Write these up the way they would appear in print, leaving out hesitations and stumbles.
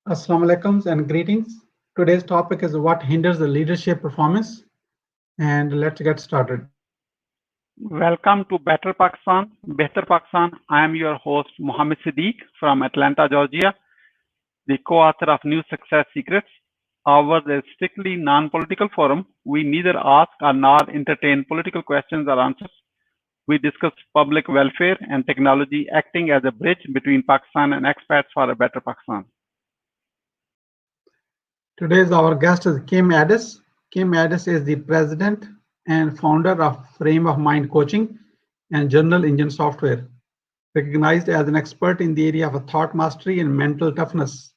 Assalamu alaikum and greetings. Today's topic is what hinders the leadership performance, and let's get started. Welcome to Better Pakistan, Behtar Pakistan. I am your host, Mohammed Siddique from Atlanta, Georgia, the co-author of New Success Secrets. Ours is strictly non-political forum. We neither ask or nor entertain political questions or answers. We discuss public welfare and technology acting as a bridge between Pakistan and expats for a better Pakistan. Today's our guest is Kim Ades. Kim Ades is the president and founder of Frame of Mind Coaching and Journal Engine Software, recognized as an expert in the area of thought mastery and mental toughness.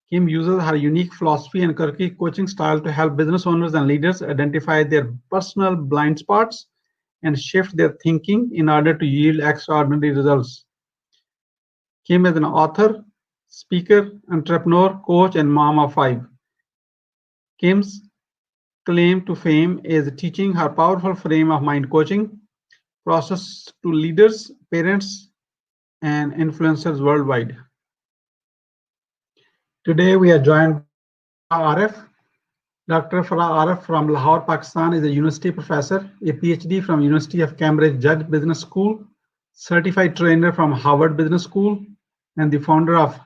Kim uses her unique philosophy and quirky coaching style to help business owners and leaders identify their personal blind spots and shift their thinking in order to yield extraordinary results. Kim is an author, speaker, entrepreneur, coach, and mom of five. Kim's claim to fame is teaching her powerful frame of mind coaching process to leaders, parents, and influencers worldwide. Today we are joined by Arif. Dr. Farrah Arif from Lahore, Pakistan is a university professor, a PhD from University of Cambridge Judge Business School, certified trainer from Harvard Business School, and the founder of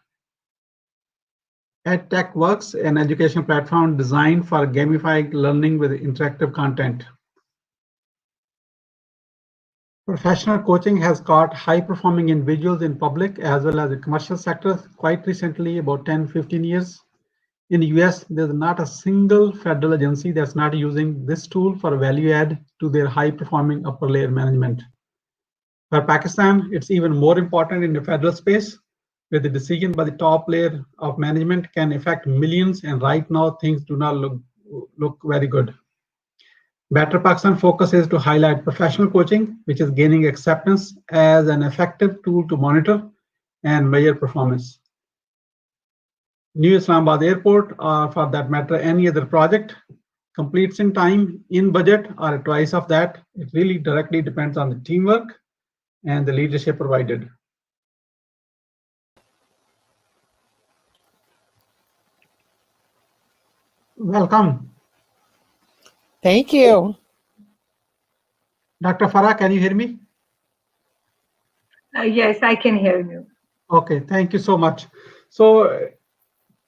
EdTechWorks, an education platform designed for gamified learning with interactive content. Professional coaching has got high-performing individuals in public as well as the commercial sector quite recently, about 10-15 years. In the US, there's not a single federal agency that's not using this tool for value add to their high-performing upper layer management. For Pakistan, it's even more important in the federal space, where the decision by the top layer of management can affect millions, and right now things do not look very good. Better Pakistan focus is to highlight professional coaching, which is gaining acceptance as an effective tool to monitor and measure performance. New Islamabad Airport, or for that matter, any other project, completes in time, in budget, or twice of that. It really directly depends on the teamwork and the leadership provided. Welcome. Thank you. Dr. Farrah, can you hear me? Yes, I can hear you. Okay, thank you so much. So,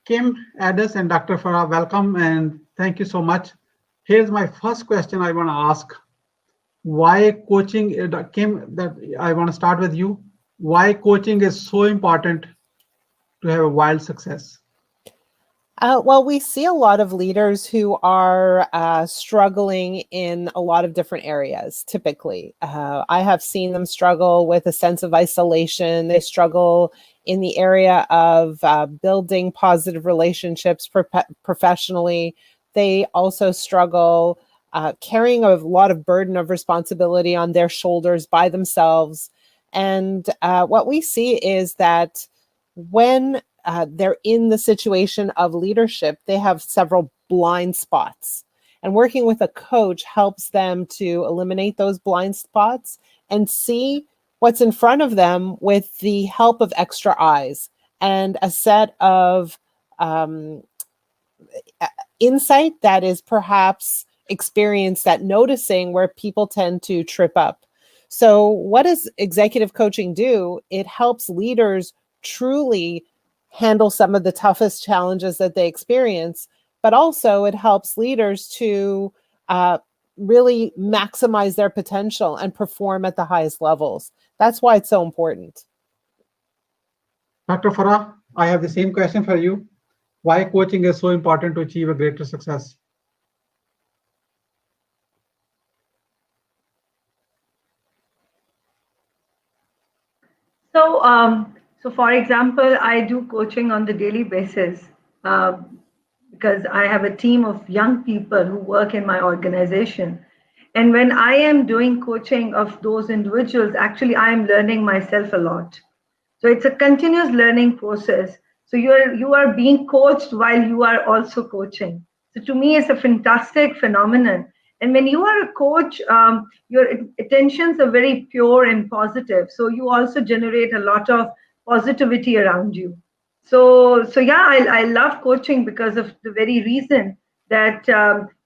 Kim Ades and Dr. Farrah, welcome and thank you so much. Here's my first question I want to ask. Why coaching, Kim, that I want to start with you. Why coaching is so important to have a wild success? Well, we see a lot of leaders who are struggling in a lot of different areas, typically. I have seen them struggle with a sense of isolation. They struggle in the area of building positive relationships professionally. They also struggle carrying a lot of burden of responsibility on their shoulders by themselves. And what we see is that when they're in the situation of leadership, they have several blind spots. And working with a coach helps them to eliminate those blind spots and see what's in front of them with the help of extra eyes and a set of insight that is perhaps experienced at noticing where people tend to trip up. So what does executive coaching do? It helps leaders truly handle some of the toughest challenges that they experience, but also it helps leaders to really maximize their potential and perform at the highest levels. That's why it's so important. Dr. Farrah, I have the same question for you. Why coaching is so important to achieve a greater success? So for example, I do coaching on the daily basis because I have a team of young people who work in my organization. And when I am doing coaching of those individuals, actually, I am learning myself a lot. So it's a continuous learning process. So you are being coached while you are also coaching. So to me, it's a fantastic phenomenon. And when you are a coach, your attentions are very pure and positive. So you also generate a lot of positivity around you. So yeah, I love coaching because of the very reason that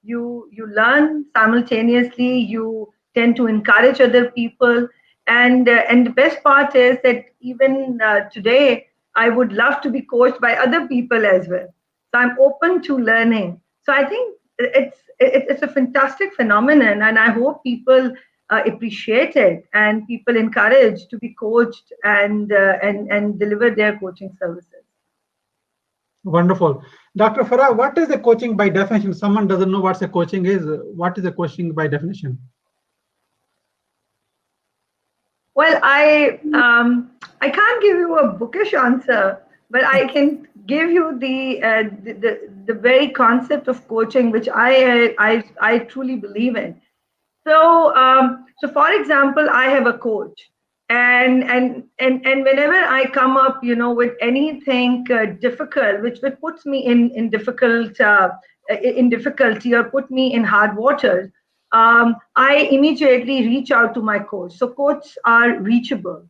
you learn simultaneously, you tend to encourage other people, and the best part is that even today I would love to be coached by other people as well. So I'm open to learning. So I think it's a fantastic phenomenon, and I hope people appreciate it and people encouraged to be coached and deliver their coaching services. Wonderful. Dr. Farrah, what is the coaching by definition? Someone doesn't know what a coaching is. What is the coaching by definition? Well, I can't give you a bookish answer, but I can give you the very concept of coaching, which I truly believe in. So for example, I have a coach, and whenever I come up, with anything difficult, which puts me in difficulty or put me in hard waters, I immediately reach out to my coach. So coaches are reachable,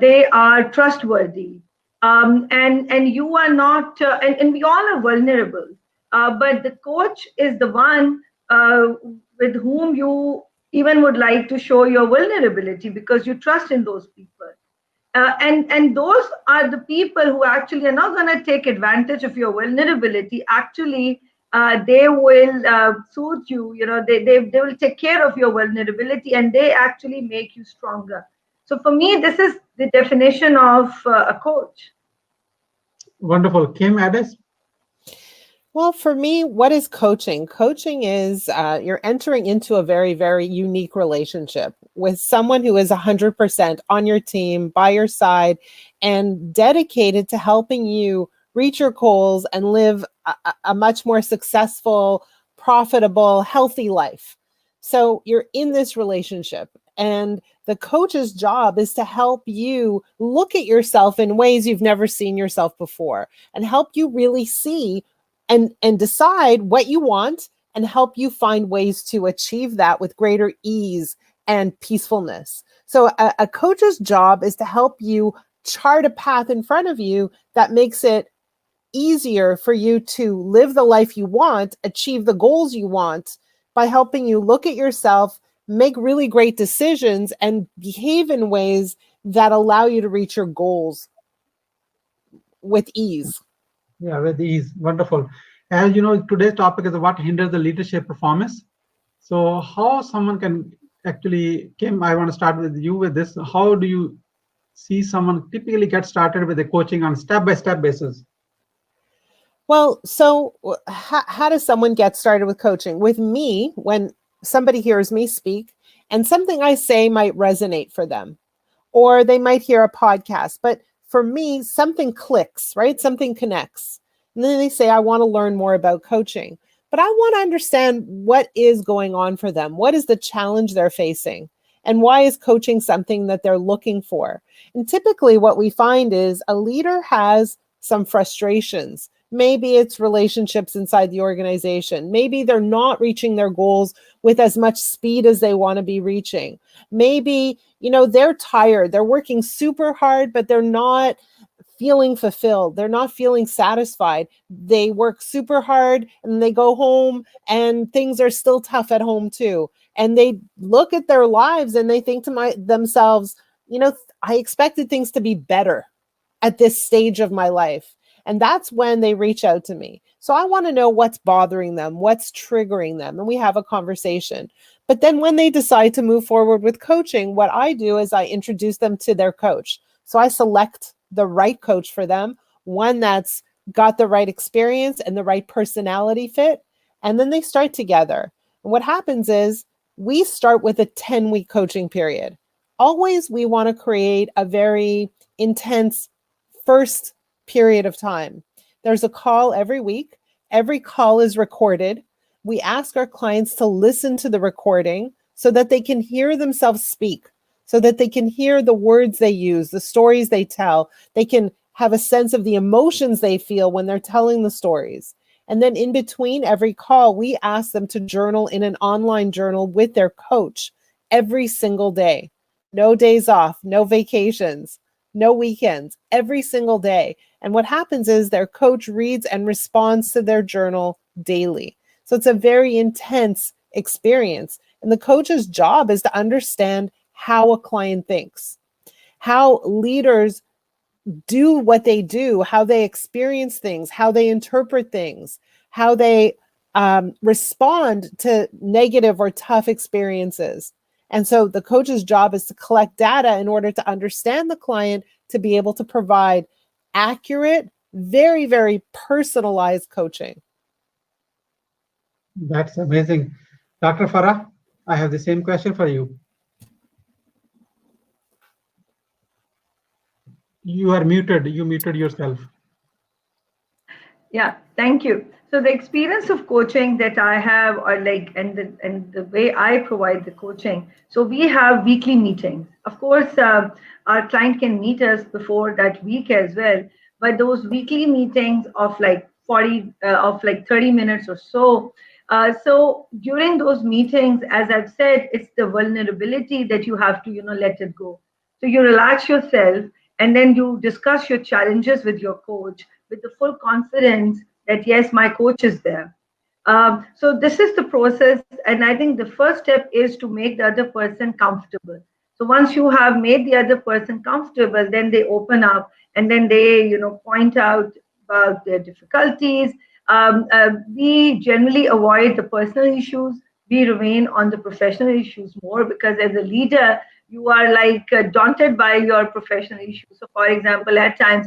they are trustworthy, and you are not, and we all are vulnerable, but the coach is the one with whom you even would like to show your vulnerability because you trust in those people. And those are the people who actually are not going to take advantage of your vulnerability. Actually, they will soothe you. They will take care of your vulnerability, and they actually make you stronger. So for me, this is the definition of a coach. Wonderful. Kim Ades? Well, for me, what is coaching? Coaching is you're entering into a very, very unique relationship with someone who is 100% on your team, by your side, and dedicated to helping you reach your goals and live a much more successful, profitable, healthy life. So you're in this relationship, and the coach's job is to help you look at yourself in ways you've never seen yourself before and help you really see and decide what you want and help you find ways to achieve that with greater ease and peacefulness. So a coach's job is to help you chart a path in front of you that makes it easier for you to live the life you want, achieve the goals you want, by helping you look at yourself, make really great decisions, and behave in ways that allow you to reach your goals with ease. Yeah, with ease. Wonderful. As you know, today's topic is what hinders the leadership performance. So how someone can actually, Kim, I want to start with you with this. How do you see someone typically get started with the coaching on step-by-step basis? Well, so how does someone get started with coaching? With me, when somebody hears me speak and something I say might resonate for them, or they might hear a podcast, but for me, something clicks, right? Something connects. And then they say, I want to learn more about coaching, but I want to understand what is going on for them. What is the challenge they're facing? And why is coaching something that they're looking for? And typically what we find is a leader has some frustrations. Maybe it's relationships inside the organization. Maybe they're not reaching their goals with as much speed as they want to be reaching. Maybe, they're tired. They're working super hard, but they're not feeling fulfilled. They're not feeling satisfied. They work super hard and they go home and things are still tough at home too. And they look at their lives and they think to themselves, I expected things to be better at this stage of my life. And that's when they reach out to me. So I want to know what's bothering them, what's triggering them, and we have a conversation. But then when they decide to move forward with coaching, what I do is I introduce them to their coach. So I select the right coach for them, one that's got the right experience and the right personality fit, and then they start together. And what happens is we start with a 10-week coaching period. Always we want to create a very intense first period of time. There's a call every week. Every call is recorded. We ask our clients to listen to the recording so that they can hear themselves speak, so that they can hear the words they use, the stories they tell. They can have a sense of the emotions they feel when they're telling the stories. And then in between every call, we ask them to journal in an online journal with their coach every single day. No days off, no vacations, no weekends, every single day. And what happens is their coach reads and responds to their journal daily. So it's a very intense experience. And the coach's job is to understand how a client thinks, how leaders do what they do, how they experience things, how they interpret things, how they respond to negative or tough experiences. And so the coach's job is to collect data in order to understand the client, to be able to provide accurate, very, very personalized coaching. That's amazing. Dr. Farrah, I have the same question for you. You are muted. You muted yourself. Yeah, thank you. So the experience of coaching that I have, or like, and the way I provide the coaching. So we have weekly meetings. Of course, our client can meet us before that week as well. But those weekly meetings of like 30 minutes or so. So during those meetings, as I've said, it's the vulnerability that you have to, let it go. So you relax yourself, and then you discuss your challenges with your coach with the full confidence that yes, my coach is there. So this is the process, and I think the first step is to make the other person comfortable. So once you have made the other person comfortable, then they open up, and then they, point out about their difficulties. We generally avoid the personal issues. We remain on the professional issues more, because as a leader, you are like daunted by your professional issues. So, for example, at times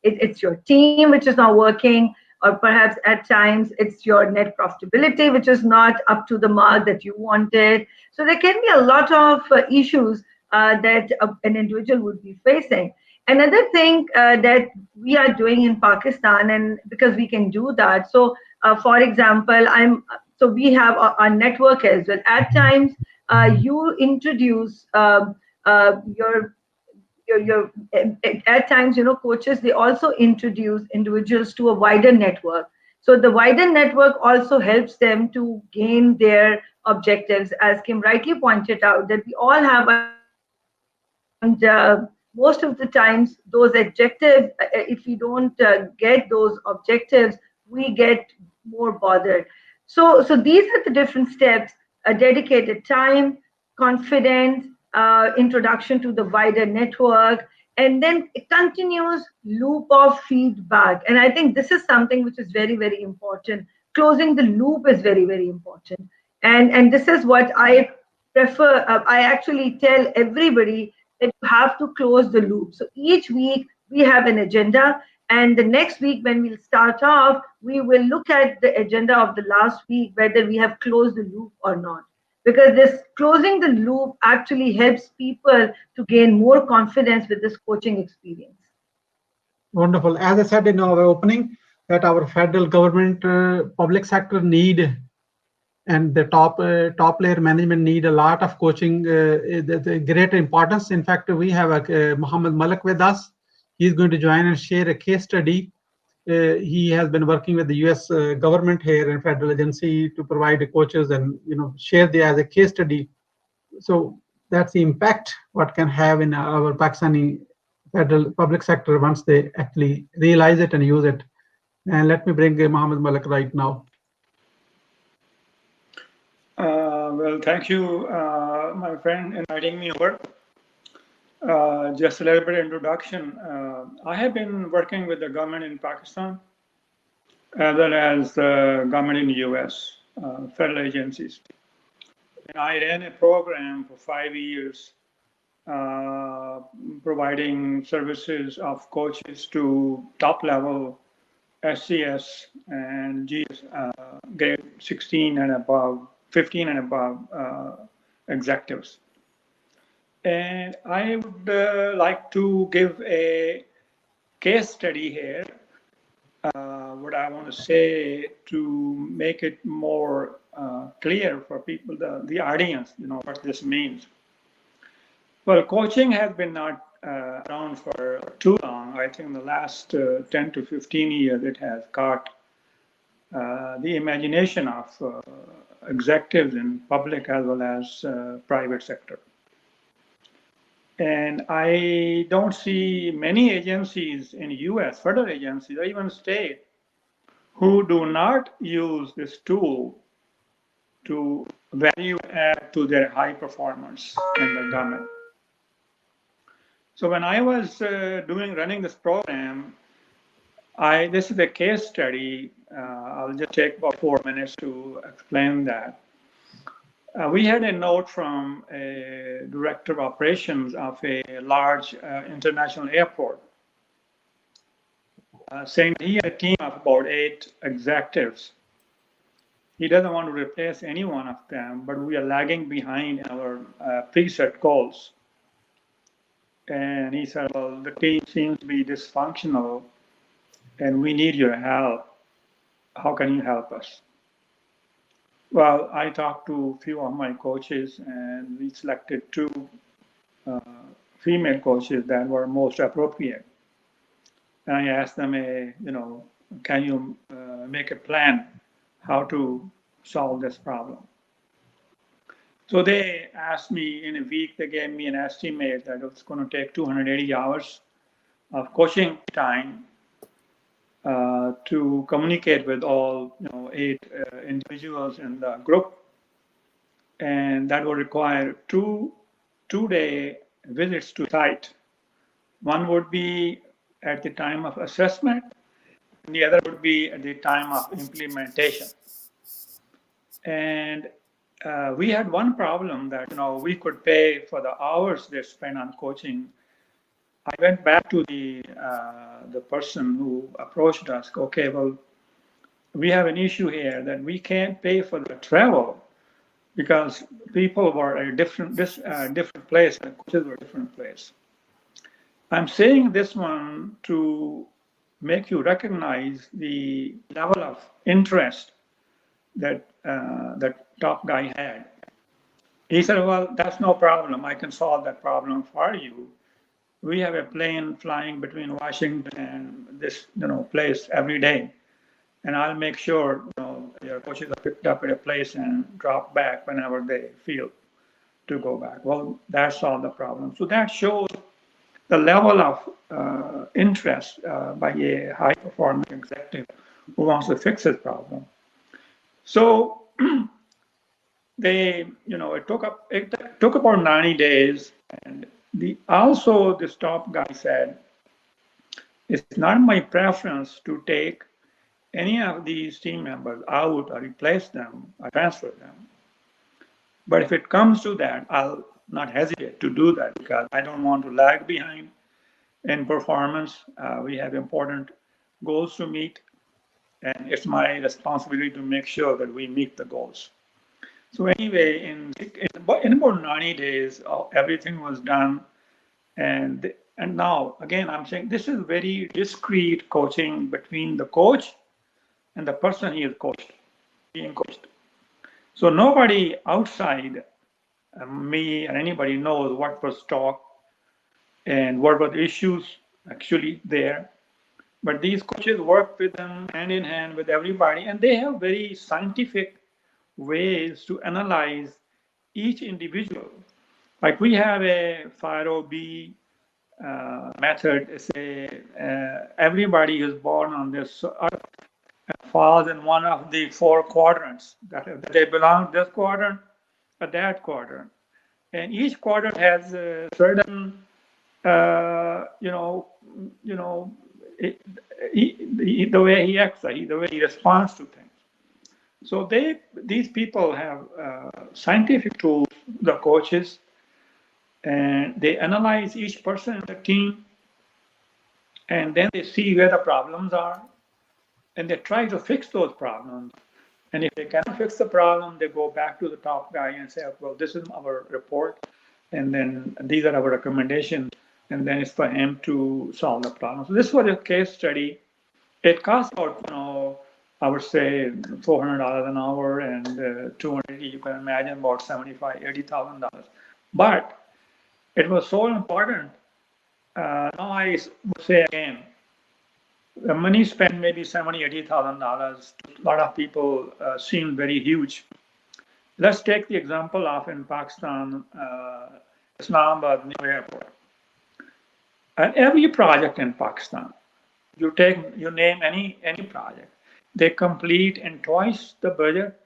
it's your team which is not working, or perhaps at times it's your net profitability which is not up to the mark that you wanted. So there can be a lot of issues that an individual would be facing. Another thing that we are doing in Pakistan, and because we can do that, so for example, we have our network as well. At times, you introduce your at times, coaches, they also introduce individuals to a wider network. So the wider network also helps them to gain their objectives, as Kim rightly pointed out, that we all have objectives, and most of the times those objectives, if we don't get those objectives, we get more bothered. So these are the different steps: a dedicated time, confidence, introduction to the wider network, and then a continuous loop of feedback. And I think this is something which is very, very important. Closing the loop is very, very important. And this is what I prefer. I actually tell everybody that you have to close the loop. So each week we have an agenda, and the next week when we'll start off, we will look at the agenda of the last week, whether we have closed the loop or not, because this closing the loop actually helps people to gain more confidence with this coaching experience. Wonderful. As I said in our opening, that our federal government, public sector need, and the top layer management need a lot of coaching, the greater importance. In fact, we have Muhammad Malik with us. He's going to join and share a case study. He has been working with the U.S. Government here and federal agency to provide the coaches and share the as a case study. So that's the impact what can have in our Pakistani federal public sector once they actually realize it and use it. And let me bring Muhammad Malik right now. Well, thank you, my friend, inviting me over. Just a little bit of introduction. I have been working with the government in Pakistan, as well as the government in the US, federal agencies. And I ran a program for 5 years, providing services of coaches to top level SCS and GS, grade 16 and above, 15 and above executives. And I would like to give a case study here. What I want to say to make it more clear for people, the audience, what this means. Well, coaching has been not around for too long. I think in the last 10 to 15 years, it has caught the imagination of executives in public as well as private sector. And I don't see many agencies in US, federal agencies, or even state, who do not use this tool to value add to their high performance in the government. So when I was running this program, this is a case study. I'll just take about 4 minutes to explain that. We had a note from a director of operations of a large international airport saying he had a team of about 8 executives. He doesn't want to replace any one of them, but we are lagging behind our preset goals. And he said, well, the team seems to be dysfunctional and we need your help. How can you help us? Well, I talked to a few of my coaches and we selected 2 female coaches that were most appropriate. And I asked them, can you make a plan how to solve this problem? So they asked me in a week, they gave me an estimate that it's going to take 280 hours of coaching time to communicate with all 8 individuals in the group. And that will require 2-day visits to site. One would be at the time of assessment, and the other would be at the time of implementation. And we had one problem that we could pay for the hours they spent on coaching. I went back to the person who approached us. Okay, well, we have an issue here that we can't pay for the travel because people were at a different place and coaches were a different place. I'm saying this one to make you recognize the level of interest that that top guy had. He said, well, that's no problem. I can solve that problem for you. We have a plane flying between Washington and this place every day. And I'll make sure your coaches are picked up at a place and dropped back whenever they feel to go back. Well, that solved the problem. So that shows the level of interest by a high-performing executive who wants to fix his problem. So it took about 90 days, and also this top guy said, it's not my preference to take any of these team members out or replace them or transfer them. But if it comes to that, I'll not hesitate to do that because I don't want to lag behind in performance. We have important goals to meet, and it's my responsibility to make sure that we meet the goals. So anyway, in about 90 days, everything was done. And now, again, I'm saying this is very discreet coaching between the coach and the person he is being coached. So nobody outside me or anybody knows what was talked and what were the issues actually there. But these coaches work with them hand in hand with everybody, and they have very scientific ways to analyze each individual. Like we have a Farrah method. Say everybody is born on this earth falls in one of the 4 quadrants. That they belong to this quadrant or that quadrant, and each quadrant has a certain the way he acts, the way he responds to things. So these people have scientific tools, the coaches, and they analyze each person in the team, and then they see where the problems are, and they try to fix those problems. And if they cannot fix the problem, they go back to the top guy and say, well, this is our report, and then these are our recommendations, and then it's for him to solve the problem. So this was a case study. It cost about, I would say $400 an hour, and 280, you can imagine about $75,000, $80,000. But it was so important. Now I would say again, the money spent maybe $70,000, $80,000. A lot of people seem very huge. Let's take the example of in Pakistan, Islamabad new airport. And every project in Pakistan, you name any project, they complete in twice the budget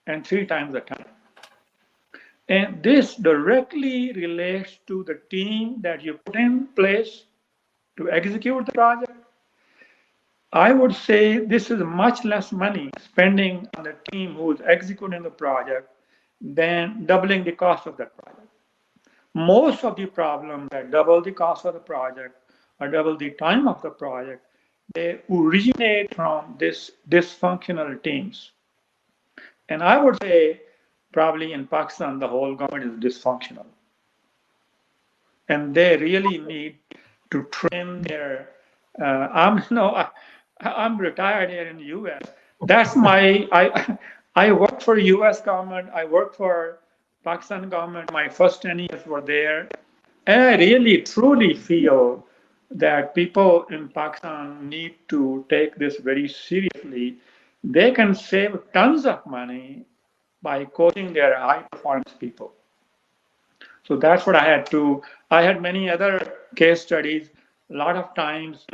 and 3 times the time. And this directly relates to the team that you put in place to execute the project. I would say this is much less money spending on the team who is executing the project than doubling the cost of that project. Most of the problems that double the cost of the project or double the time of the project, they originate from this dysfunctional teams. And I would say probably in Pakistan, the whole government is dysfunctional. And they really need to train their, I'm retired here in the US. That's I worked for US government. I worked for Pakistan government. My first 10 years were there. And I really, truly feel that people in Pakistan need to take this very seriously. They can save tons of money by coaching their high performance people. So that's what I had to. I had many other case studies. A lot of times,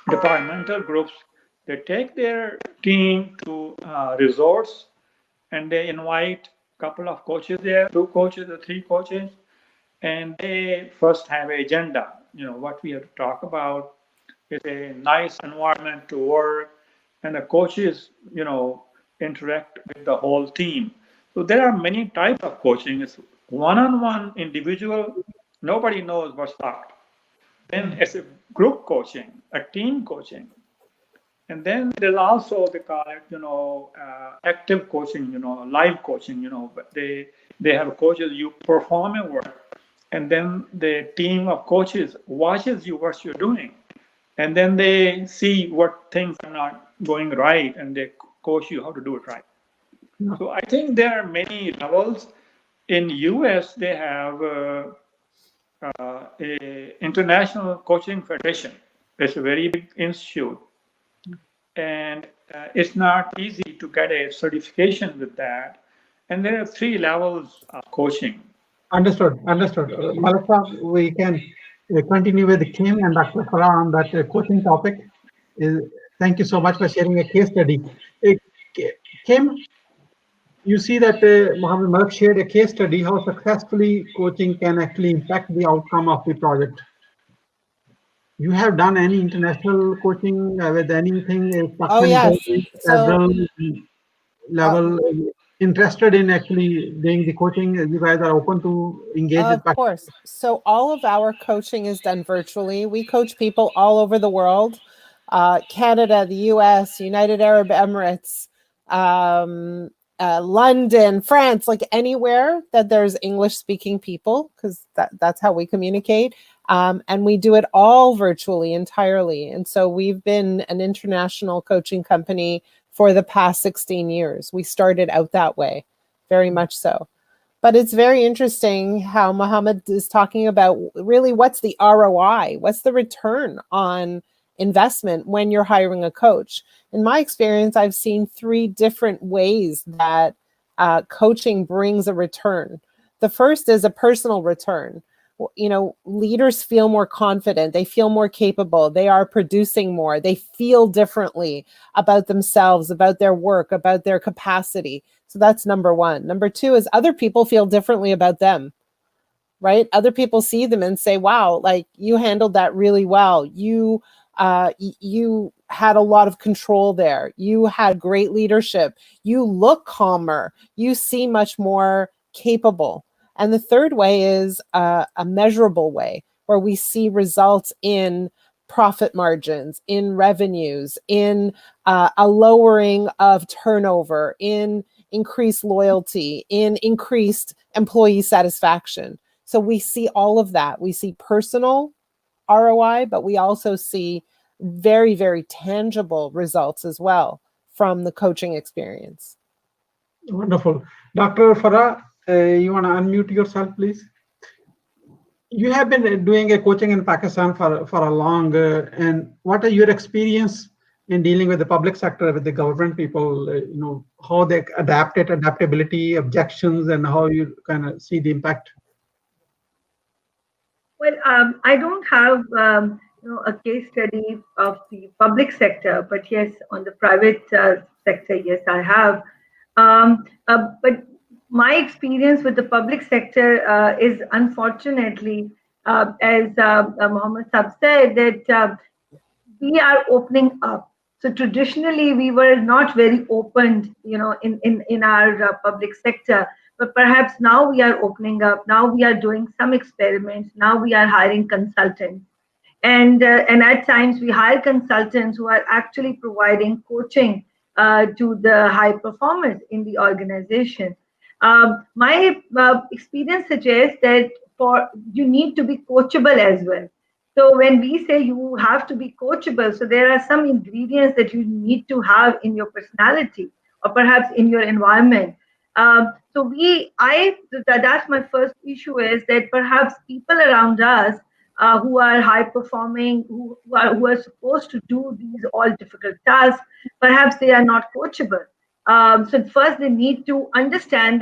departmental groups, they take their team to resorts and they invite a couple of coaches there, 2 coaches or 3 coaches, and they first have an agenda. What we have to talk about is a nice environment to work, and the coaches, interact with the whole team. So there are many types of coaching. It's one-on-one, individual. Nobody knows what's up. Then it's a group coaching, a team coaching. And then there's also, they call it, active coaching, live coaching, they have coaches, you perform a work, and then the team of coaches watches you, what you're doing. And then they see what things are not going right, and they coach you how to do it right. Yeah. So I think there are many levels. In US, they have a International Coaching Federation. It's a very big institute. And it's not easy to get a certification with that. And there are 3 levels of coaching. Understood. Malika, we can continue with Kim and Dr. Farrah on that coaching topic. Thank you so much for sharing a case study. Kim, you see that Mohammed Malik shared a case study how successfully coaching can actually impact the outcome of the project. You have done any international coaching with anything? Oh, yes. Federal level, interested in actually doing the coaching? You guys are open to engage? Of course. So all of our coaching is done virtually. We coach people all over the world. Canada, the US, United Arab Emirates, London, France, like anywhere that there's English speaking people, because that's how we communicate. And we do it all virtually entirely. And so we've been an international coaching company for the past 16 years. We started out that way, very much so. But it's very interesting how Mohammed is talking about really what's the ROI, what's the return on investment when you're hiring a coach. In my experience, I've seen 3 different ways that coaching brings a return. The first is a personal return. Leaders feel more confident, they feel more capable, they are producing more, they feel differently about themselves, about their work, about their capacity. So that's number 1. Number 2 is other people feel differently about them, right? Other people see them and say, wow, like you handled that really well. You had a lot of control there. You had great leadership. You look calmer. You seem much more capable. And the third way is a measurable way where we see results in profit margins, in revenues, in a lowering of turnover, in increased loyalty, in increased employee satisfaction. So we see all of that. We see personal ROI, but we also see very, very tangible results as well from the coaching experience. Wonderful. Dr. Farrah, you want to unmute yourself, please? You have been doing a coaching in Pakistan for a long, and what are your experience in dealing with the public sector, with the government people, how they adaptability, objections, and how you kind of see the impact? Well, I don't have a case study of the public sector, but yes, on the private sector, yes, I have. But my experience with the public sector is unfortunately, as Mohammed Sab said, that we are opening up. So traditionally, we were not very open, in our public sector. But perhaps now we are opening up. Now we are doing some experiments. Now we are hiring consultants, and at times we hire consultants who are actually providing coaching to the high performers in the organization. My experience suggests that for you need to be coachable as well. So when we say you have to be coachable, so there are some ingredients that you need to have in your personality or perhaps in your environment. That's my first issue, is that perhaps people around us who are high performing, who are supposed to do these all difficult tasks, perhaps they are not coachable. So first they need to understand,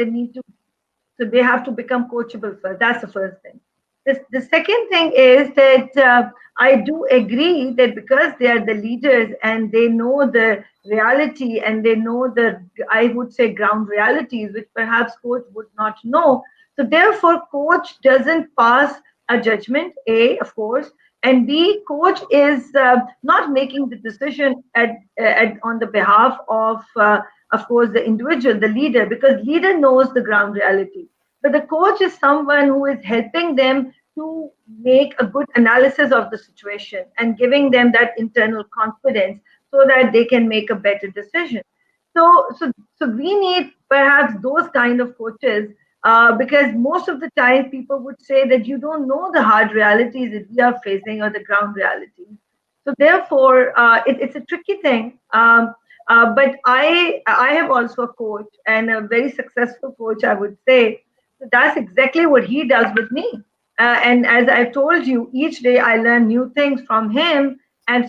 so they have to become coachable first. That's the first thing. The second thing is that I do agree that because they are the leaders and they know the reality and they know the, I would say, ground realities, which perhaps coach would not know. So therefore, coach doesn't pass a judgment, A, of course, and B, coach is not making the decision on the behalf of course, the individual, the leader, because leader knows the ground reality. But the coach is someone who is helping them to make a good analysis of the situation and giving them that internal confidence so that they can make a better decision. So we need perhaps those kind of coaches because most of the time people would say that you don't know the hard realities that we are facing or the ground realities. So therefore, it's a tricky thing. But I have also a coach and a very successful coach, I would say. So that's exactly what he does with me. And as I've told you, each day I learn new things from him. And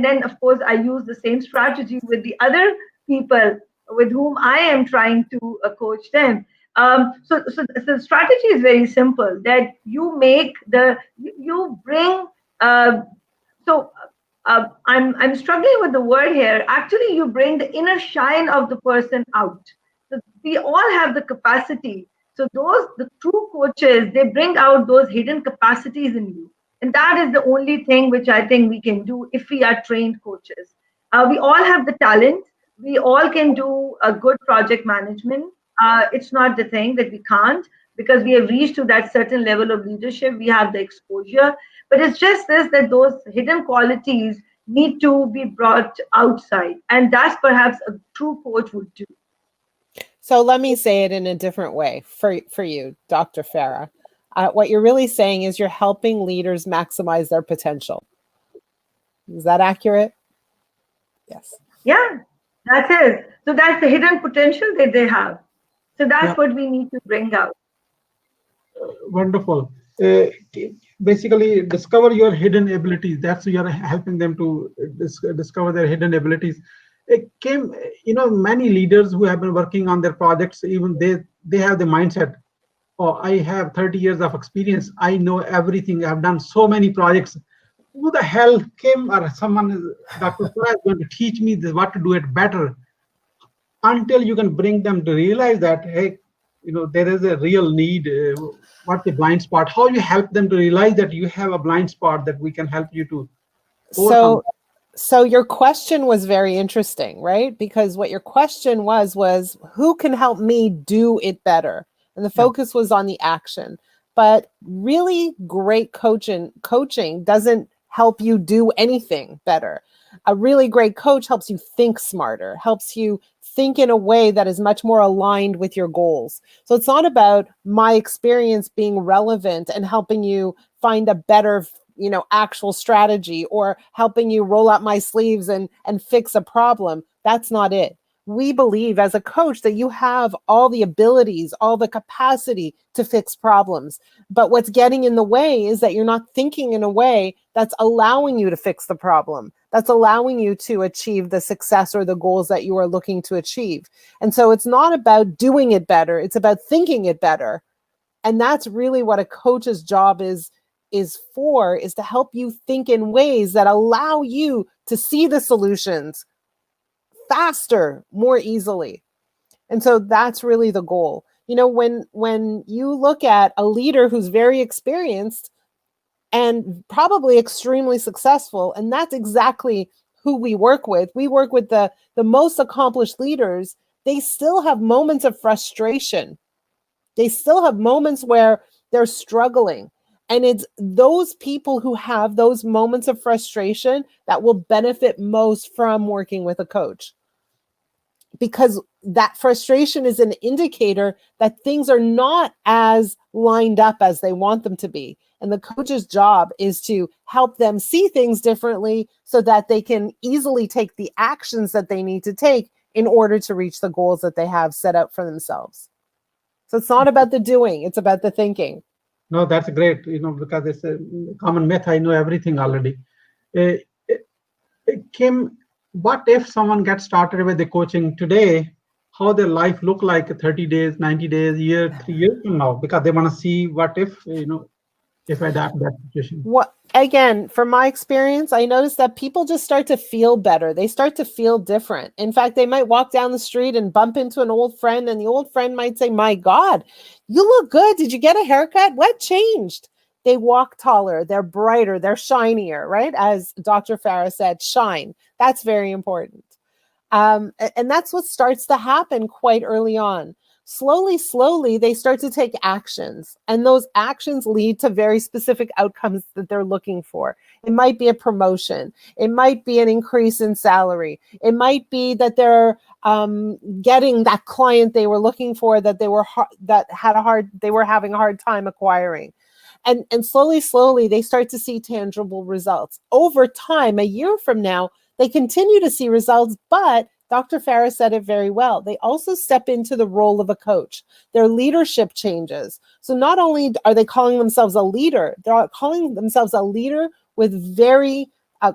then, of course, I use the same strategy with the other people with whom I am trying to coach them. So the strategy is very simple, that you bring, I'm struggling with the word here. Actually, you bring the inner shine of the person out. So we all have the capacity. So the true coaches, they bring out those hidden capacities in you. And that is the only thing which I think we can do if we are trained coaches. We all have the talent. We all can do a good project management. It's not the thing that we can't, because we have reached to that certain level of leadership. We have the exposure. But it's just this, that those hidden qualities need to be brought outside. And that's perhaps a true coach would do. So let me say it in a different way for you, Dr. Farrah. What you're really saying is you're helping leaders maximize their potential. Is that accurate? Yes. Yeah, that is. So that's the hidden potential that they have. So that's what we need to bring out. Wonderful. Basically, discover your hidden abilities. That's you're helping them to discover their hidden abilities. Kim, many leaders who have been working on their projects, even they have the mindset, oh, I have 30 years of experience. I know everything. I've done so many projects. Who the hell, Kim, or someone, Dr. Farrah, is going to teach me what to do it better? Until you can bring them to realize that, hey, there is a real need. What's the blind spot? How you help them to realize that you have a blind spot that we can help you to overcome. So your question was very interesting, right? Because what your question was who can help me do it better? And the focus was on the action. But really great coaching doesn't help you do anything better. A really great coach helps you think smarter, helps you think in a way that is much more aligned with your goals. So it's not about my experience being relevant and helping you find a better actual strategy or helping you roll up my sleeves and fix a problem. That's not it. we believe as a coach that you have all the abilities, all the capacity to fix problems. But what's getting in the way is that you're not thinking in a way that's allowing you to fix the problem, that's allowing you to achieve the success or the goals that you are looking to achieve. And so it's not about doing it better, it's about thinking it better. And that's really what a coach's job is to help you think in ways that allow you to see the solutions faster, more easily. And so that's really the goal. You know, when you look at a leader who's very experienced and probably extremely successful, and that's exactly who we work with. We work with the most accomplished leaders. They still have moments of frustration. They still have moments where they're struggling. And it's those people who have those moments of frustration that will benefit most from working with a coach. Because that frustration is an indicator that things are not as lined up as they want them to be. And the coach's job is to help them see things differently so that they can easily take the actions that they need to take in order to reach the goals that they have set out for themselves. So it's not about the doing, it's about the thinking. No, that's great, you know, because it's a common myth. I know everything already. Kim, what if someone gets started with the coaching today, how their life look like 30 days, 90 days, year, 3 years from now? Because they want to see what if, you know, if I adapt that situation. What, again, from my experience, I noticed that people just start to feel better. They start to feel different. In fact, they might walk down the street and bump into an old friend, and the old friend might say, "My God, you look good. Did you get a haircut? What changed?" They walk taller, they're brighter, they're shinier, right? As Dr. Farrah said, shine. That's very important. And that's what starts to happen quite early on. Slowly, they start to take actions, and those actions lead to very specific outcomes that they're looking for. It might be a promotion. It might be an increase in salary. It might be that they're getting that client they were looking for that they were having a hard time acquiring. And slowly, they start to see tangible results. Over time, a year from now, they continue to see results, but Dr. Farrah said it very well. They also step into the role of a coach. Their leadership changes. So not only are they calling themselves a leader, they're calling themselves a leader with very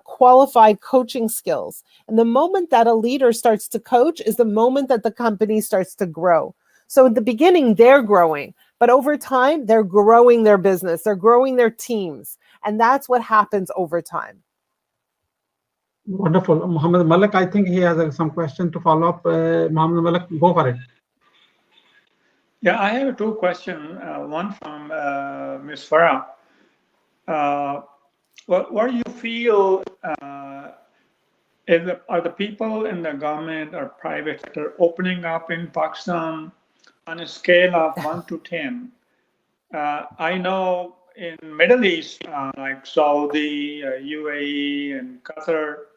qualified coaching skills. And the moment that a leader starts to coach is the moment that the company starts to grow. So at the beginning, they're growing, but over time, they're growing their business, they're growing their teams. And that's what happens over time. Wonderful. Muhammad Malik, I think he has some question to follow up. Muhammad Malik, go for it. Yeah, I have two questions. One from Ms. Farrah. What do you feel are the people in the government or private sector opening up in Pakistan on a scale of 1 to 10? I know in Middle East, like Saudi, UAE, and Qatar,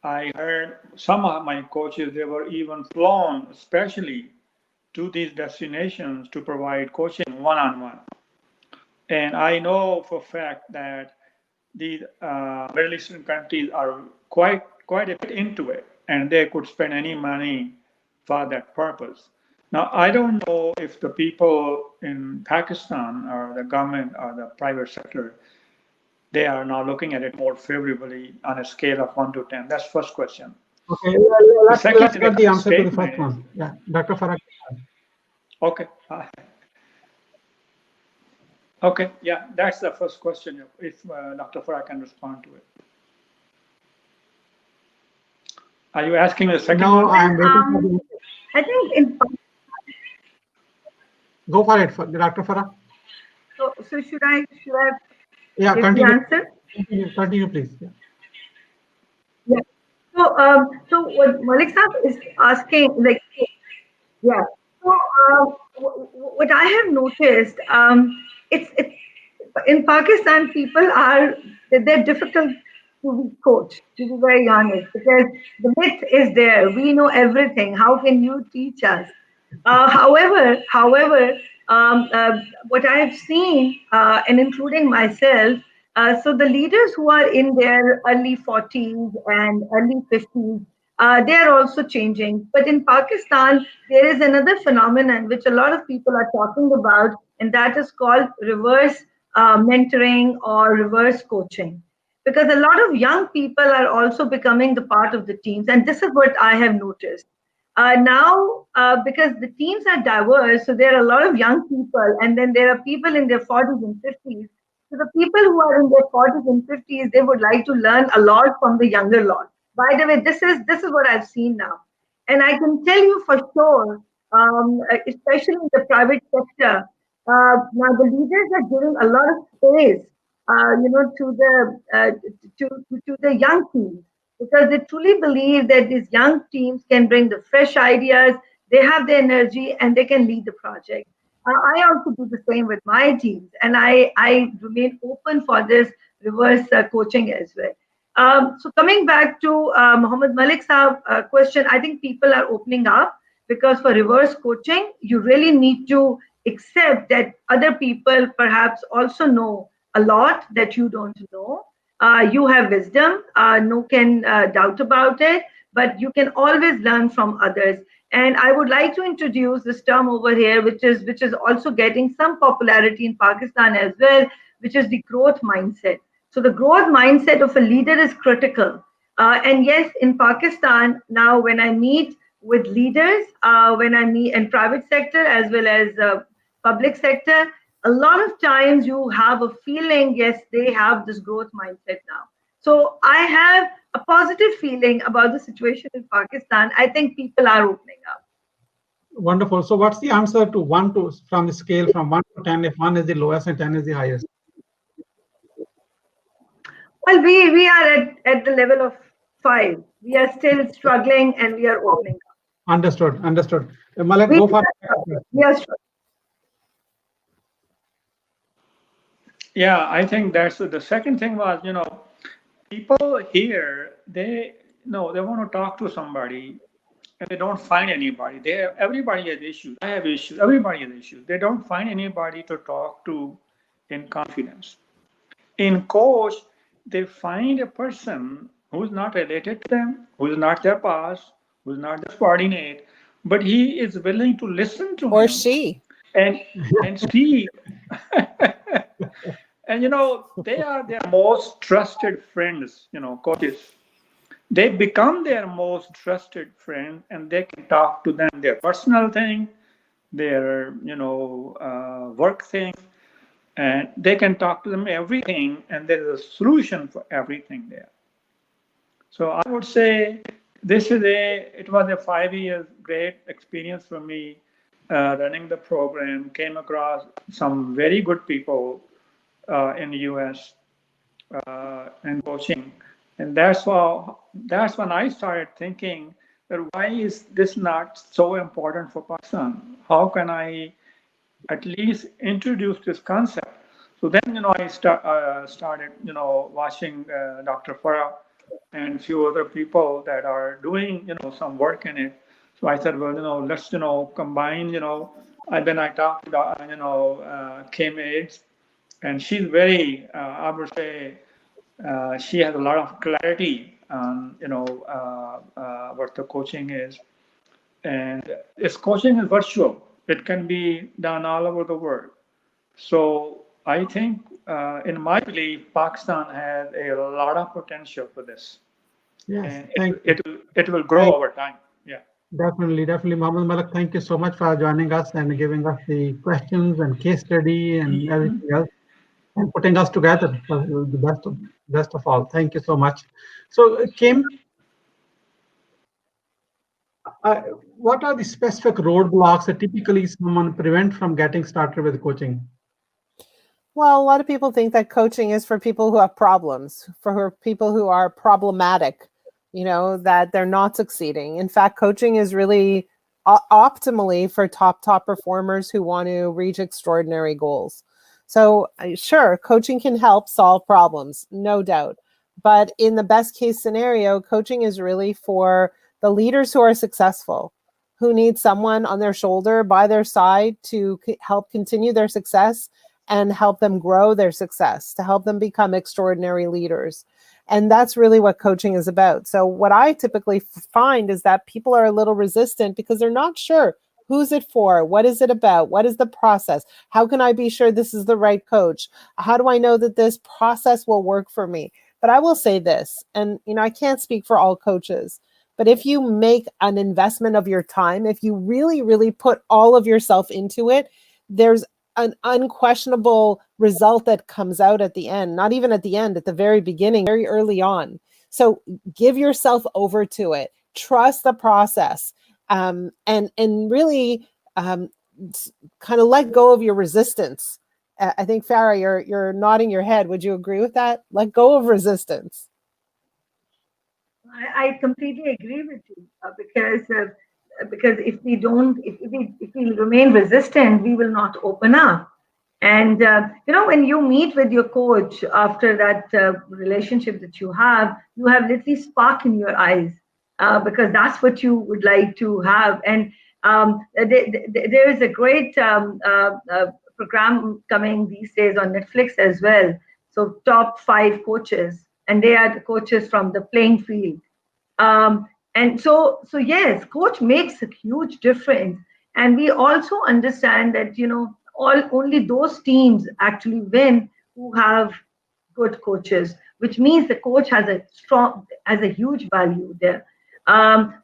I heard some of my coaches, they were even flown especially to these destinations to provide coaching one-on-one. And I know for a fact that the Middle Eastern countries are quite a bit into it, and they could spend any money for that purpose. Now, I don't know if the people in Pakistan or the government or the private sector, they are now looking at it more favorably on a scale of 1 to 10. That's the first question. Okay, let's get the answer to the first one. Yeah, Dr. Farrah. Okay. Okay, yeah, that's the first question. If Dr. Farrah can respond to it. Are you asking the second one? No, I'm waiting for the... I think Go for it, Dr. Farrah. So should I Yeah, give continue. the answer? Continue, please. Yeah. Yeah. So what Malik Saab is asking, like, yeah. So what I have noticed, it's in Pakistan, people they're difficult to be coached, to be very honest, because the myth is there. We know everything. How can you teach us? However, what I have seen, and including myself, so the leaders who are in their early 40s and early 50s, They are also changing. But in Pakistan, there is another phenomenon which a lot of people are talking about, and that is called reverse mentoring or reverse coaching. Because a lot of young people are also becoming the part of the teams. And this is what I have noticed. Now, because the teams are diverse, so there are a lot of young people, and then there are people in their 40s and 50s. So the people who are in their 40s and 50s, they would like to learn a lot from the younger lot. By the way, this is what I've seen now, and I can tell you for sure, especially in the private sector, now the leaders are giving a lot of space, to the young teams, because they truly believe that these young teams can bring the fresh ideas, they have the energy, and they can lead the project. I also do the same with my teams, and I remain open for this reverse coaching as well. So coming back to Mohammed Malik's question, I think people are opening up, because for reverse coaching, you really need to accept that other people perhaps also know a lot that you don't know. You have wisdom, no can doubt about it, but you can always learn from others. And I would like to introduce this term over here, which is also getting some popularity in Pakistan as well, which is the growth mindset. So the growth mindset of a leader is critical. And yes, in Pakistan now, when I meet with leaders, when I meet in private sector as well as public sector, a lot of times you have a feeling, yes, they have this growth mindset now. So I have a positive feeling about the situation in Pakistan. I think people are opening up. Wonderful. So what's the answer to one to from the scale from 1 to 10, if 1 is the lowest and 10 is the highest? Well, we are at the level of 5. We are still struggling and we are opening up. Understood. Understood. Malik, We go for we are struggling. Yeah, I think that's the second thing was, people here, they want to talk to somebody and they don't find anybody. Everybody has issues. I have issues. Everybody has issues. They don't find anybody to talk to in confidence. In coach, they find a person who's not related to them, who's not their boss, who's not their subordinate, but he is willing to listen to Or him she. and see. And they are their most trusted friends, coaches. They become their most trusted friend, and they can talk to them their personal thing, their work thing, and they can talk to them everything, and there's a solution for everything there. So I would say it was a 5 years great experience for me running the program. Came across some very good people in the US and coaching. And that's when I started thinking that why is this not so important for Pakistan? How can I at least introduce this concept? So then, I started, watching Dr. Farrah and a few other people that are doing, some work in it. So I said, well, let's, combine, I talked to, Kim Ades, and she's very, I would say, she has a lot of clarity on, what the coaching is. And this coaching is virtual. It can be done all over the world. So I think, in my belief, Pakistan has a lot of potential for this. Yes, and it will grow over time. Yeah. Definitely. Mohammed Malik, thank you so much for joining us and giving us the questions and case study and everything else, and putting us together for the best of all. Thank you so much. So, Kim, what are the specific roadblocks that typically someone prevent from getting started with coaching? Well, a lot of people think that coaching is for people who have problems, for people who are problematic, that they're not succeeding. In fact, coaching is really optimally for top performers who want to reach extraordinary goals. So sure, coaching can help solve problems, no doubt. But in the best case scenario, coaching is really for the leaders who are successful, who need someone on their shoulder by their side to help continue their success and help them grow their success, to help them become extraordinary leaders. And that's really what coaching is about. So what I typically find is that people are a little resistant because they're not sure. Who's it for? What is it about? What is the process? How can I be sure this is the right coach? How do I know that this process will work for me? But I will say this, and I can't speak for all coaches, but if you make an investment of your time, if you really, really put all of yourself into it, there's an unquestionable result that comes out at the end, not even at the end, at the very beginning, very early on. So give yourself over to it. Trust the process. And really kind of let go of your resistance. I think, Farrah, you're nodding your head. Would you agree with that? Let go of resistance. I completely agree with you because if we don't, if we remain resistant, we will not open up. And when you meet with your coach after that relationship that you have literally spark in your eyes because that's what you would like to have. And there is a great program coming these days on Netflix as well. So top 5 coaches, and they are the coaches from the playing field. And so yes, coach makes a huge difference. And we also understand that, only those teams actually win who have good coaches, which means the coach has a huge value there.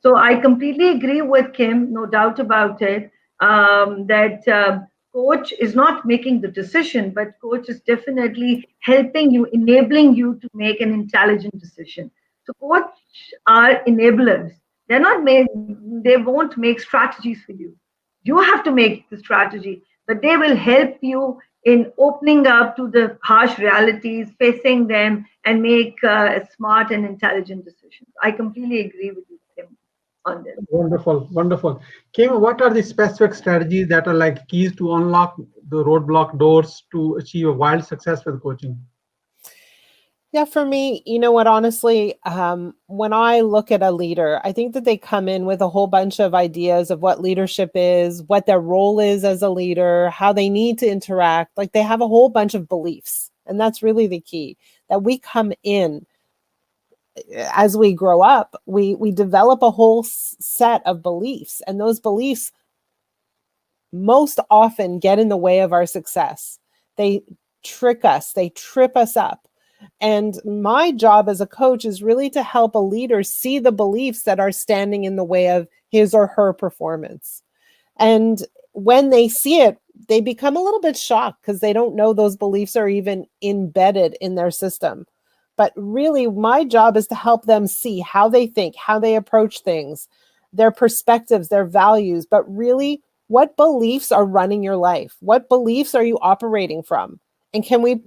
So I completely agree with Kim, no doubt about it, that coach is not making the decision, but coach is definitely helping you, enabling you to make an intelligent decision. So coach are enablers. They won't make strategies for you. You have to make the strategy, but they will help you in opening up to the harsh realities, facing them, and make smart and intelligent decisions. I completely agree with you, Kim, on this. Wonderful, wonderful. Kim, what are the specific strategies that are like keys to unlock the roadblock doors to achieve a wild success with coaching? Yeah, for me, you know what, honestly, when I look at a leader, I think that they come in with a whole bunch of ideas of what leadership is, what their role is as a leader, how they need to interact. Like they have a whole bunch of beliefs. And that's really the key, that we come in as we grow up, we develop a whole set of beliefs. And those beliefs most often get in the way of our success. They trick us, they trip us up. And my job as a coach is really to help a leader see the beliefs that are standing in the way of his or her performance. And when they see it, they become a little bit shocked because they don't know those beliefs are even embedded in their system. But really, my job is to help them see how they think, how they approach things, their perspectives, their values, but really, what beliefs are running your life? What beliefs are you operating from? And can we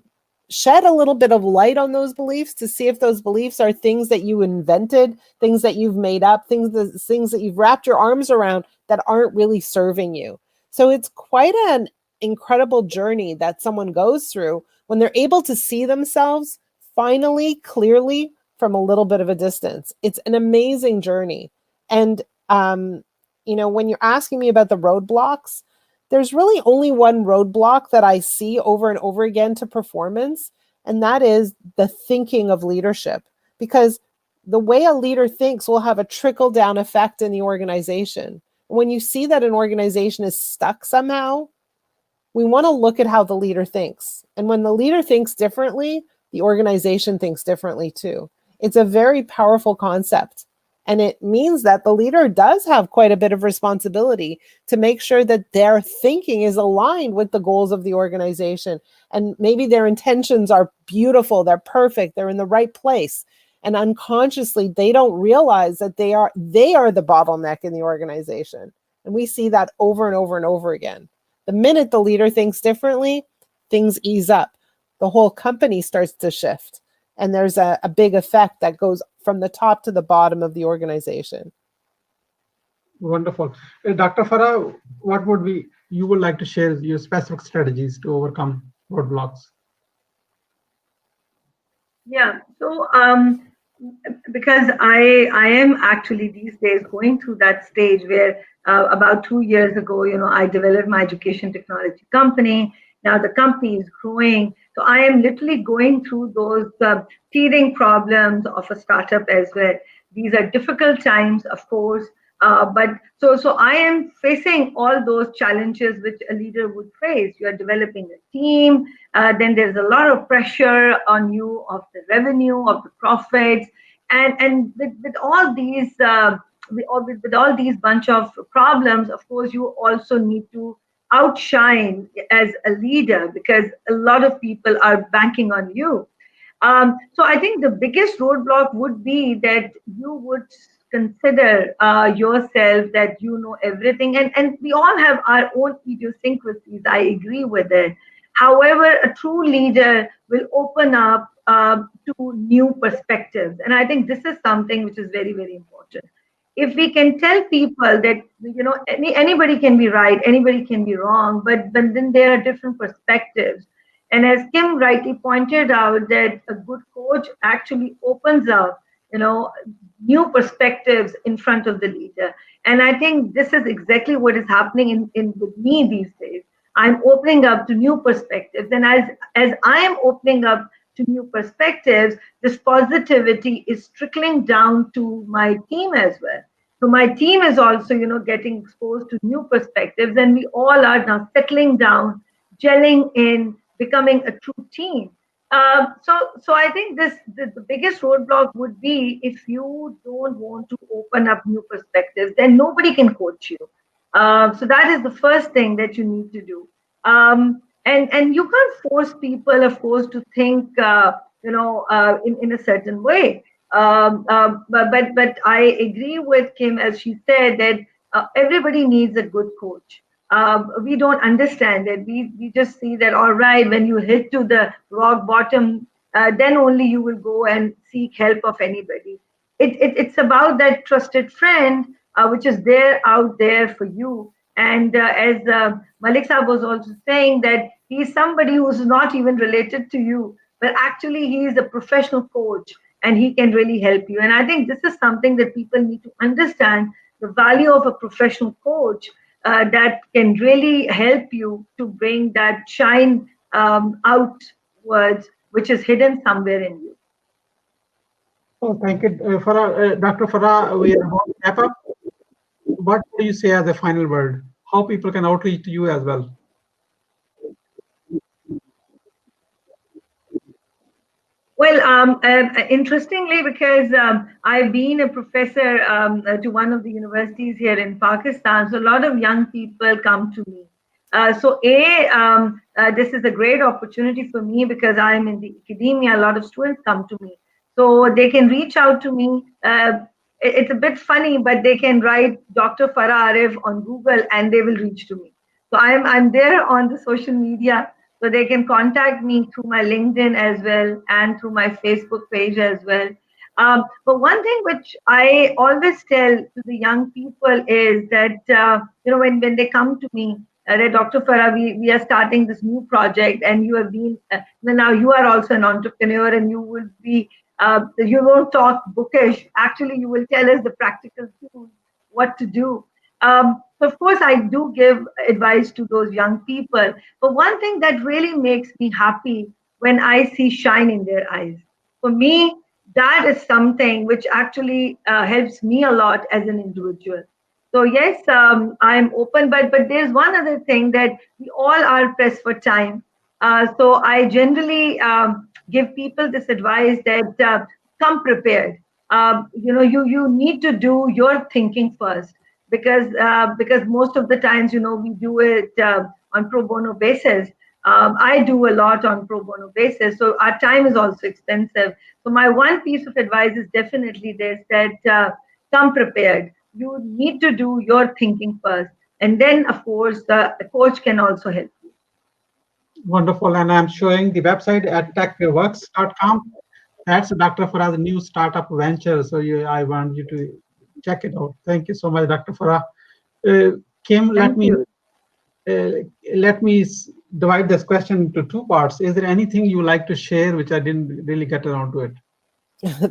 shed a little bit of light on those beliefs to see if those beliefs are things that you invented, things that you've made up, things that you've wrapped your arms around that aren't really serving you. So it's quite an incredible journey that someone goes through when they're able to see themselves finally, clearly from a little bit of a distance. It's an amazing journey. And, when you're asking me about the roadblocks, there's really only one roadblock that I see over and over again to performance, and that is the thinking of leadership. Because the way a leader thinks will have a trickle-down effect in the organization. When you see that an organization is stuck somehow, we want to look at how the leader thinks. And when the leader thinks differently, the organization thinks differently too. It's a very powerful concept. And it means that the leader does have quite a bit of responsibility to make sure that their thinking is aligned with the goals of the organization. And maybe their intentions are beautiful, they're perfect, they're in the right place. And unconsciously, they don't realize that they are the bottleneck in the organization. And we see that over and over and over again. The minute the leader thinks differently, things ease up. The whole company starts to shift. And there's a big effect that goes from the top to the bottom of the organization. Wonderful. Dr. Farrah, what you would like to share your specific strategies to overcome roadblocks? Yeah, so because I am actually these days going through that stage where about 2 years ago, I developed my education technology company, Now the company is growing. So I am literally going through those teething problems of a startup as well. These are difficult times, of course, but so I am facing all those challenges which a leader would face. You are developing a team, then there's a lot of pressure on you of the revenue, of the profits, and with all these with all these bunch of problems, of course, you also need to outshine as a leader because a lot of people are banking on you. So I think the biggest roadblock would be that you would consider yourself that you know everything, and we all have our own idiosyncrasies. I agree with it. However, a true leader will open up to new perspectives, and I think this is something which is very, very important. If we can tell people that anybody can be right, anybody can be wrong, but then there are different perspectives. And as Kim rightly pointed out, that a good coach actually opens up, new perspectives in front of the leader. And I think this is exactly what is happening in with me these days. I'm opening up to new perspectives, and as I am opening up to new perspectives, this positivity is trickling down to my team as well. So my team is also, getting exposed to new perspectives, and we all are now settling down, gelling in, becoming a true team. So I think the biggest roadblock would be if you don't want to open up new perspectives, then nobody can coach you. So that is the first thing that you need to do. And you can't force people, of course, to think, in a certain way. But I agree with Kim, as she said, that everybody needs a good coach. We don't understand it. We just see that, all right, when you hit to the rock bottom, then only you will go and seek help of anybody. It's about that trusted friend, which is there out there for you. And as Malik Saab was also saying, that he's somebody who's not even related to you, but actually he is a professional coach and he can really help you. And I think this is something that people need to understand, the value of a professional coach that can really help you to bring that shine outwards, which is hidden somewhere in you. Oh, thank you, Farrah. Dr. Farrah, we are about to wrap up. What do you say as a final word? How people can outreach to you as well? Well, interestingly, because I've been a professor to one of the universities here in Pakistan, so a lot of young people come to me. This is a great opportunity for me because I'm in the academia. A lot of students come to me, so they can reach out to me. It's a bit funny, but they can write Dr. Farrah Arif on Google and they will reach to me. So I'm there on the social media. So they can contact me through my LinkedIn as well and through my Facebook page as well. But one thing which I always tell to the young people is that, when they come to me, that Dr. Farrah, we are starting this new project, and you have been, now you are also an entrepreneur, and you will be, you won't talk bookish. Actually, you will tell us the practical tools, what to do. Of course, I do give advice to those young people. But one thing that really makes me happy when I see shine in their eyes, for me, that is something which actually helps me a lot as an individual. So yes, I'm open, but there's one other thing, that we all are pressed for time. So I generally give people this advice that come prepared. You need to do your thinking first, because most of the times, we do it on pro bono basis. I do a lot on pro bono basis, so our time is also expensive. So my one piece of advice is definitely this, that come prepared. You need to do your thinking first, and then of course the coach can also help you. Wonderful, and I'm showing the website at techworks.com. That's Dr. Farah's new startup venture. So I want you to check it out. Thank you so much, Dr. Farrah. Kim, let me divide this question into two parts. Is there anything you like to share which I didn't really get around to it?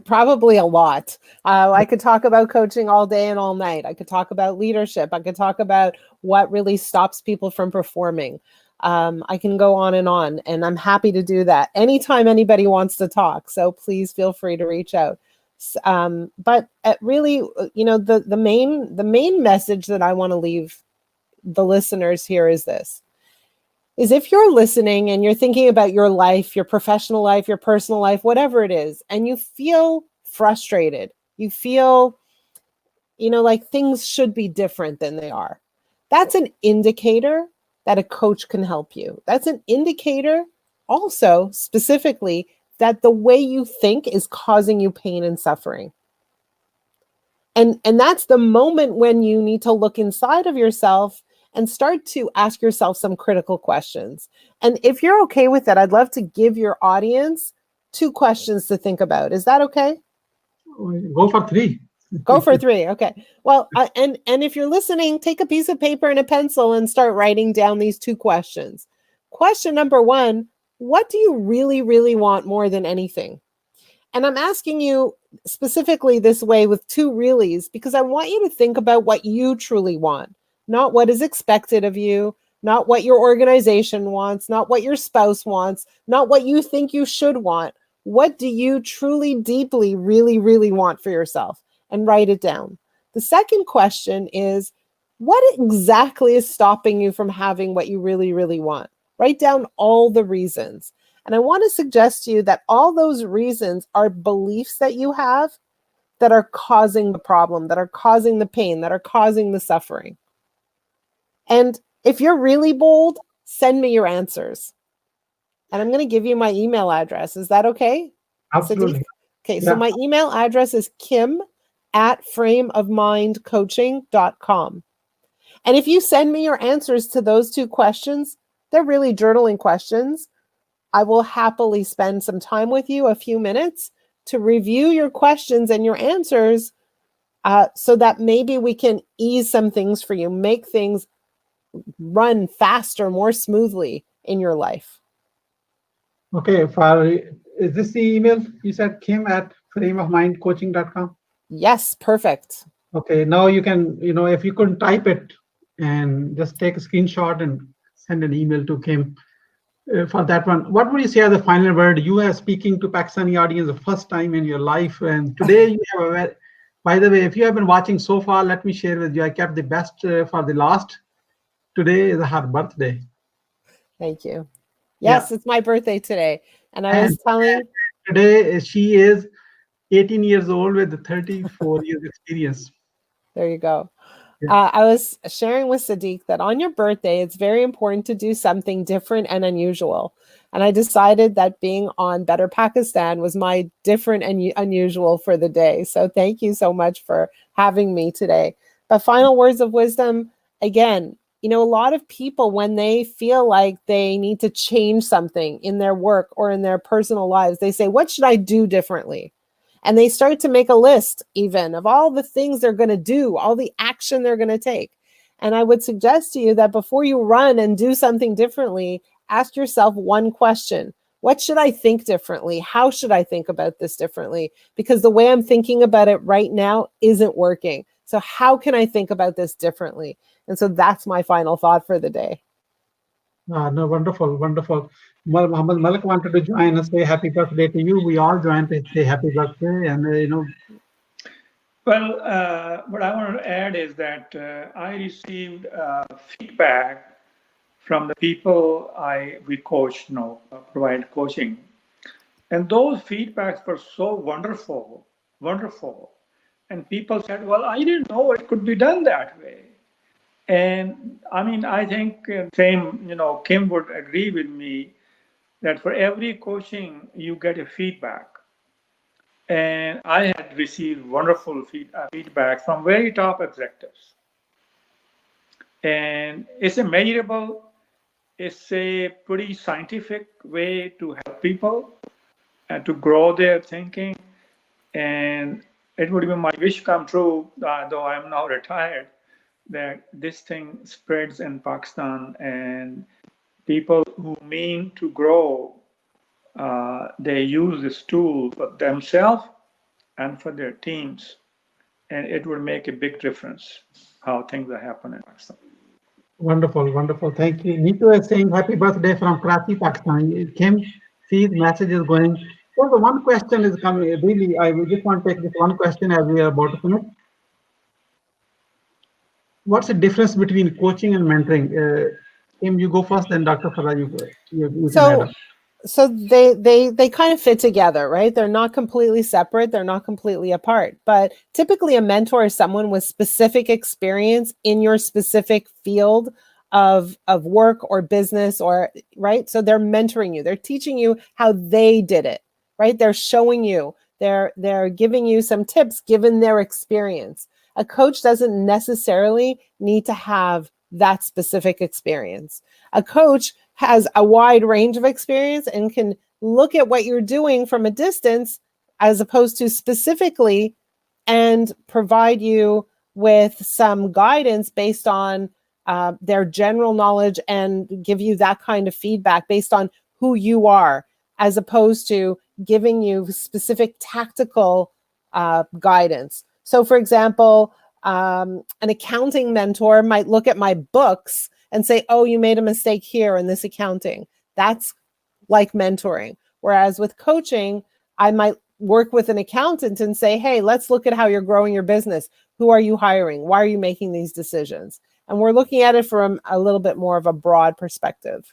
Probably a lot. I could talk about coaching all day and all night. I could talk about leadership. I could talk about what really stops people from performing. I can go on, and I'm happy to do that anytime anybody wants to talk. So please feel free to reach out. But really, the main message that I want to leave the listeners here is this: is if you're listening and you're thinking about your life, your professional life, your personal life, whatever it is, and you feel frustrated, you feel, like things should be different than they are, that's an indicator that a coach can help you. That's an indicator also specifically that the way you think is causing you pain and suffering. And that's the moment when you need to look inside of yourself and start to ask yourself some critical questions. And if you're okay with that, I'd love to give your audience 2 questions to think about. Is that okay? Go for 3. Go for 3. Okay. Well, and if you're listening, take a piece of paper and a pencil and start writing down these 2 questions. Question number 1, what do you really, really want more than anything? And I'm asking you specifically this way with 2 reallys, because I want you to think about what you truly want, not what is expected of you, not what your organization wants, not what your spouse wants, not what you think you should want. What do you truly, deeply, really, really want for yourself? And write it down. The second question is, what exactly is stopping you from having what you really, really want? Write down all the reasons. And I want to suggest to you that all those reasons are beliefs that you have that are causing the problem, that are causing the pain, that are causing the suffering. And if you're really bold, send me your answers. And I'm going to give you my email address. Is that okay? Absolutely. Siddique? Okay, Yeah. so my email address is kim@frameofmindcoaching.com. And if you send me your answers to those 2 questions, they're really journaling questions. I will happily spend some time with you, a few minutes, to review your questions and your answers so that maybe we can ease some things for you, make things run faster, more smoothly in your life. Okay, Farrah, is this the email you said, kim@frameofmindcoaching.com? Yes, perfect. Okay, now you can, if you couldn't type it and just take a screenshot and send an email to Kim for that one. What would you say as the final word? You are speaking to Pakistani audience the first time in your life, and today you have by the way, if you have been watching so far, let me share with you, I kept the best for the last. Today is her birthday. Thank you. Yes, It's my birthday today. And I was telling... Today she is 18 years old with 34 years experience. There you go. Yeah. I was sharing with Siddique that on your birthday, it's very important to do something different and unusual. And I decided that being on Better Pakistan was my different and unusual for the day. So thank you so much for having me today. But final words of wisdom, again, a lot of people, when they feel like they need to change something in their work or in their personal lives, they say, what should I do differently? And they start to make a list even of all the things they're going to do, all the action they're going to take. And I would suggest to you that before you run and do something differently, ask yourself one question. What should I think differently? How should I think about this differently? Because the way I'm thinking about it right now isn't working. So how can I think about this differently? And so that's my final thought for the day. No, wonderful, wonderful. Muhammad Malik wanted to join us, say happy birthday to you. We all joined to say happy birthday, and Well, what I want to add is that I received feedback from the people we coach, provide coaching, and those feedbacks were so wonderful, wonderful. And people said, "Well, I didn't know it could be done that way." And I mean, I think same, Kim would agree with me that for every coaching, you get a feedback. And I had received wonderful feedback from very top executives. And it's a measurable, it's a pretty scientific way to help people and to grow their thinking. And it would be my wish come true, though I'm now retired, that this thing spreads in Pakistan and people who mean to grow, they use this tool for themselves and for their teams, and it will make a big difference how things are happening in Pakistan. Wonderful, wonderful. Thank you. Neetu is saying happy birthday from Karachi, Pakistan. Kim, see the message is going. So the one question is coming. Really, I will just want to take this one question as we are about to finish. What's the difference between coaching and mentoring? Kim, you go first, then Dr. Farrah, you can add So up. so they kind of fit together, right? They're not completely separate, they're not completely apart. But typically a mentor is someone with specific experience in your specific field of work or business, or right? So they're mentoring you. They're teaching you how they did it, right? They're showing you, they're giving you some tips given their experience. A coach doesn't necessarily need to have that specific experience. A coach has a wide range of experience and can look at what you're doing from a distance as opposed to specifically, and provide you with some guidance based on their general knowledge and give you that kind of feedback based on who you are, as opposed to giving you specific tactical guidance. So for example, an accounting mentor might look at my books and say, oh, you made a mistake here in this accounting. That's like mentoring. Whereas with coaching, I might work with an accountant and say, hey, let's look at how you're growing your business. Who are you hiring? Why are you making these decisions? And we're looking at it from a little bit more of a broad perspective.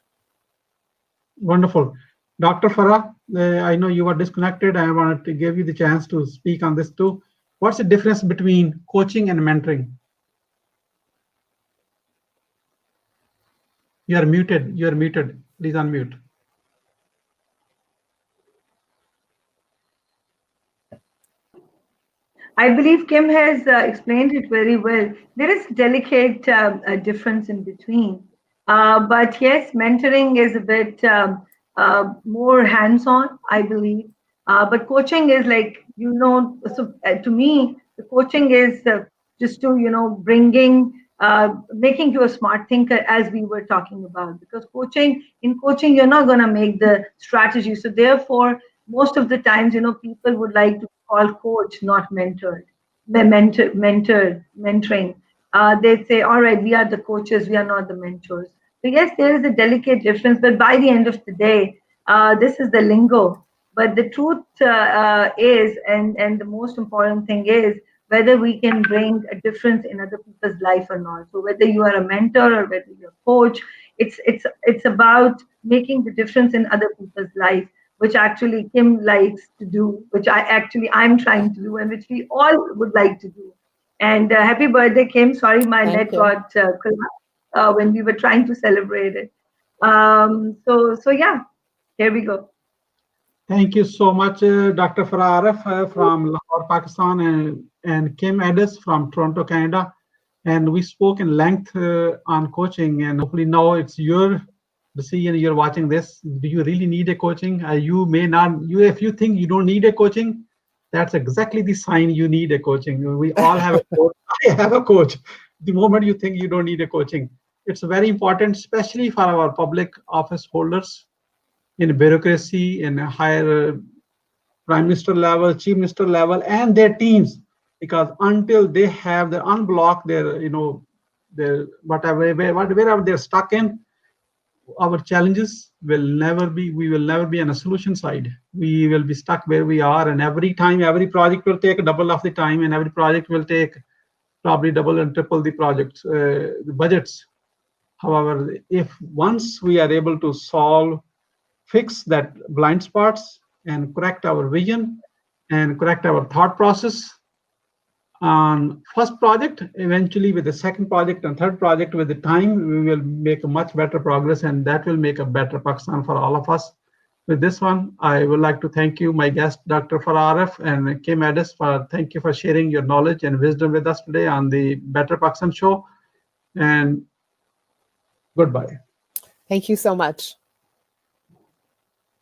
Wonderful. Dr. Farrah, I know you were disconnected. I wanted to give you the chance to speak on this too. What's the difference between coaching and mentoring? You are muted. You are muted. Please unmute. I believe Kim has explained it very well. There is a delicate difference in between. But yes, mentoring is a bit more hands-on, I believe. But coaching is like, so to me, the coaching is just to, making you a smart thinker, as we were talking about. Because in coaching, you're not going to make the strategy. So therefore, most of the times, people would like to call coach, not mentored. Mentoring. They say, all right, we are the coaches, we are not the mentors. So yes, there is a delicate difference, but by the end of the day, this is the lingo. But the truth is, and the most important thing is, whether we can bring a difference in other people's life or not. So whether you are a mentor or whether you're a coach, it's about making the difference in other people's life, which actually Kim likes to do, which I'm trying to do, and which we all would like to do. And happy birthday, Kim. Sorry, my Thank net you. got collapsed when we were trying to celebrate it. So yeah, here we go. Thank you so much, Dr. Farrah Arif from Lahore, Pakistan, and Kim Ades from Toronto, Canada. And we spoke in length on coaching, and hopefully now it's your decision. You're watching this. Do you really need a coaching? You may not. If you think you don't need a coaching, that's exactly the sign you need a coaching. We all have a coach. I have a coach. The moment you think you don't need a coaching, it's very important, especially for our public office holders in bureaucracy, in a higher prime minister level, chief minister level, and their teams, because until they have the unblock their, their wherever they're stuck in, our challenges will never be. We will never be on a solution side. We will be stuck where we are, and every time, every project will take double of the time, and every project will take probably double and triple the projects, the budgets. However, if once we are able to fix that blind spots and correct our vision and correct our thought process on first project, eventually with the second project and third project, with the time, we will make a much better progress, and that will make a better Pakistan for all of us. With this one, I would like to thank you, my guest, Dr. Farrah Arif and Kim Ades, thank you for sharing your knowledge and wisdom with us today on the Better Pakistan show. And goodbye. Thank you so much.